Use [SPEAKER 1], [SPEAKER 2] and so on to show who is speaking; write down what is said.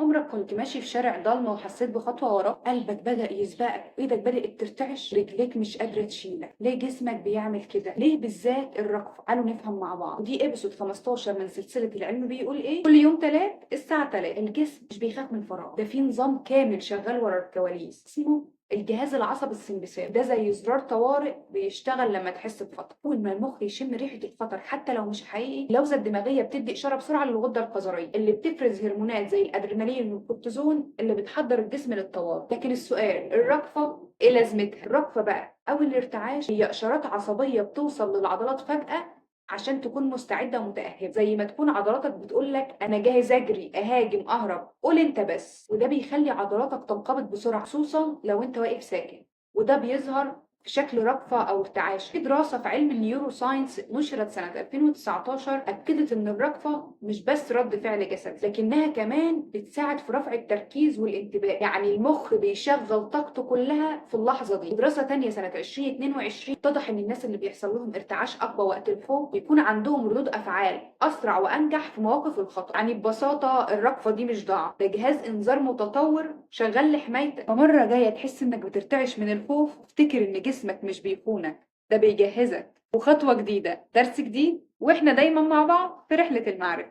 [SPEAKER 1] عمرك كنت ماشي في شارع ضلمة وحسيت بخطوة وراك؟ قلبك بدأ يسبقك، ايدك بدأت ترتعش، رجليك مش قادرة تشيلك. ليه جسمك بيعمل كده؟ ليه بالذات الركض؟ تعالوا نفهم مع بعض. ودي ابيسود 15 من سلسلة العلم بيقول ايه. كل يوم تلات الساعة 3 الجسم مش بيخاف من الفراغ، ده في نظام كامل شغال ورا الكواليس اسمه الجهاز العصبي السمبثاوي. ده زي زرار طوارئ بيشتغل لما تحس بخطر. اول ما المخ يشم ريحه الخطر حتى لو مش حقيقي، اللوزه الدماغيه بتدي اشاره بسرعه للغده القذريه اللي بتفرز هرمونات زي الادرينالين والكورتيزون اللي بتحضر الجسم للطوارئ. لكن السؤال، الرجفه ايه لازمتها؟ الرجفه بقى او الارتعاش هي اشارات عصبيه بتوصل للعضلات فجاه عشان تكون مستعده ومتاهبه، زي ما تكون عضلاتك بتقول لك انا جاهز اجري اهاجم اهرب، قول انت بس. وده بيخلي عضلاتك تنقبض بسرعه، خصوصا لو انت واقف ساكن، وده بيظهر في شكل رجفة أو ارتعاش. في دراسة في علم النيورو ساينس نشرت سنة 2019 أكدت إن الرجفة مش بس رد فعل جسدي، لكنها كمان بتساعد في رفع التركيز والانتباه. يعني المخ بيشغل طاقته كلها في اللحظة دي. دراسة تانية سنة 2022 اتضح إن الناس اللي بيحصل لهم ارتعاش أقوى وقت الخوف بيكون عندهم ردود أفعال أسرع وأنجح في مواقف الخطر. يعني ببساطة الرجفة دي مش ضعف، ده جهاز إنذار متطور شغال لحمايتك. فمرة جاية تحس إنك بترتعش من الخوف، افتكر إن جسمك مش بيخونك، ده بيجهزك. وخطوة جديدة، درس جديد، واحنا دايما مع بعض في رحلة المعرفة.